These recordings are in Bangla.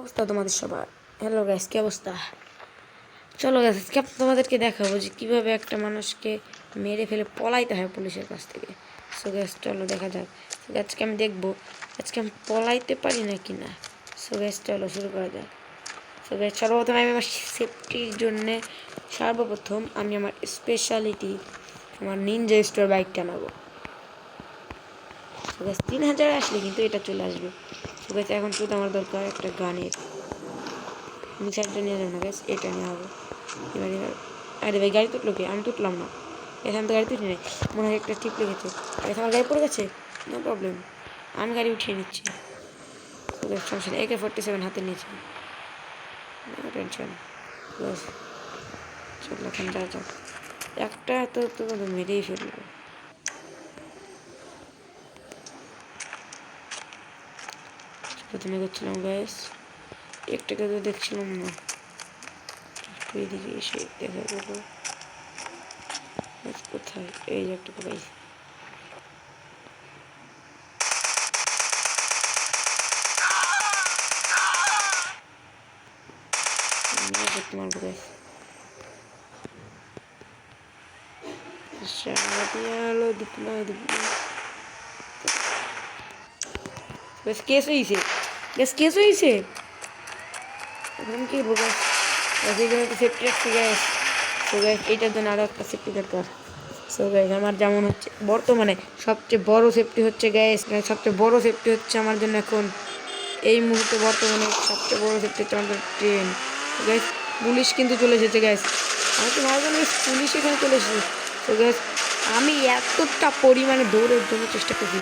অবস্থা তোমাদের সবার? হ্যালো গাইস, কি অবস্থা? চলো গাইস, আজকে তোমাদেরকে দেখাবো যে কীভাবে একটা মানুষকে মেরে ফেলে পলাইতে হয় পুলিশের কাছ থেকে। সো গাইস চলো দেখা যাক। সো আজকে আমি দেখবো আজকে আমি পলাইতে পারি নাকি না। সো গাইস চলো শুরু করা যাক। সো গাইস সর্বপ্রথম আমি আমার সেফটির জন্যে সর্বপ্রথম আমি আমার স্পেশালিটি আমার নিনজা স্টোর বাইকটা নেবো। সো গাইস 3000 আসলে কিন্তু এটা চলে আসবে। সো গাইস এখন শুধু আমার দরকার একটা গানের। মিসাইলটা নিয়ে যাবো না গাইস, এটা নেওয়া হবে এবার। আরে ভাই গাড়ি তুটলো কি? আমি তুটলাম না, এখানে তো গাড়ি তুলি নেই, মনে হয় একটা টিপ লেগেছে। এখানে আমার গাড়ি পড়ে গেছে, নো প্রবলেম, আমি গাড়ি উঠিয়ে নিচ্ছি। সমস্যা নেই, AK-47 হাতে নিয়েছি, নো টেনশন। বাস চল এখন যা যাক, একটা তো মেরেই ফেলবো। প্রথমে করছিলাম গাইস, একটাকে তো দেখছিলাম না, এদিকে এসে দেখা গেল কোথায়, এই যে একটা পাইছি। তোমার গাইস আলো দিপনা বেশ কেস হয়েছে, কেস হয়েছে। এখন কি বলবো, এইখানে তো সেফটি রাখছি গ্যাস। সো গ্যাস এইটার জন্য আরও একটা সেফটি দরকার। সো গ্যাস আমার যেমন হচ্ছে বর্তমানে সবচেয়ে বড় সেফটি হচ্ছে গ্যাস, সবচেয়ে বড় সেফটি হচ্ছে আমার জন্য এখন এই মুহূর্তে বর্তমানে সবচেয়ে বড় সেফটি হচ্ছে আমাদের ট্রেন। গ্যাস পুলিশ কিন্তু চলে এসেছে গ্যাস, আমি তো ভাবলাম গ্যাস পুলিশ এখানে চলে এসেছে। তো গ্যাস আমি এতটা পরিমাণে দৌড়ের জন্য চেষ্টা করছি।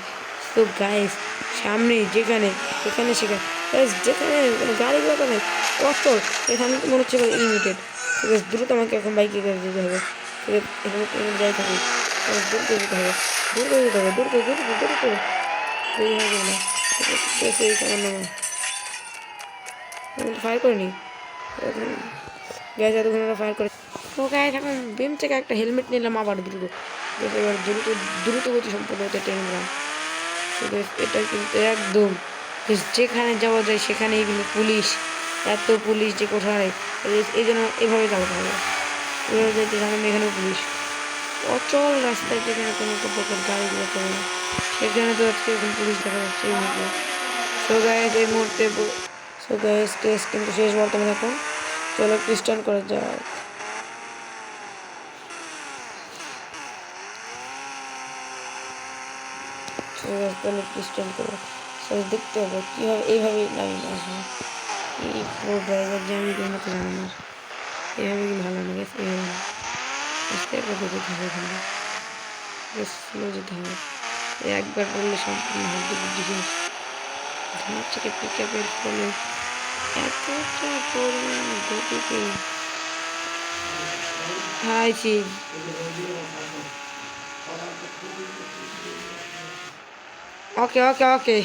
তো গ্যাস সামনে যেখানে সেখানে যেখানে গাড়িগুলো তো নেই কত, এখানে তো মনে হচ্ছে লিমিটেড। দ্রুত আমাকে এখন বাইকে করে যেতে হবে, এখানে যাই থাকি দ্রুত যেতে হবে, দ্রুত যেতে হবে, দ্রুত দ্রুত দ্রুত দেরি হবে না। শেষ হয়ে সামান্য ফায়ার করিনি গ্যাস, এতক্ষণ ফায়ার করে। তো গ্যাস এখন বিম থেকে একটা হেলমেট নিলাম আবার দ্রুত, এবার দ্রুত দ্রুত গতি সম্পূর্ণ হতে ট্রেন নিলাম। এটা কিন্তু একদম যেখানে যাওয়া যায় সেখানেই কিন্তু পুলিশ, এত পুলিশ যে কোথায়, এই জন্য এভাবে চালাতে হবে, এভাবে যেতে সামনে এখানেও পুলিশ। অচল রাস্তায় যেখানে কোনো প্রকার গাড়িগুলো চলে না সেখানে তো আজকে এখন পুলিশ দেখা যাচ্ছে এই মুহূর্তে। সো গাইস এই মুহূর্তে সো গাইস কেস কিন্তু শেষ বর্তমানে এখন। চলো খ্রিস্টান করা যাক। তাহলে খ্রিস্টান করবো, সবাই দেখতে হবে কীভাবে এইভাবেই নামি আসবে। এই পুরো ড্রাইভার যে আমি কোনো মতো জানি না, এইভাবে কি ভালো না গেছে, এইভাবে না আস্তে করে যেতে হবে, এখানে স্লো যেতে হবে। একবার বললে সম্পূর্ণ হাত দিকে ডিফেন্স ধোঁয়ার থেকে পিক আপের ফলে এতটা পরিমাণ গতিতে হাইছি। ওকে ওকে ওকে।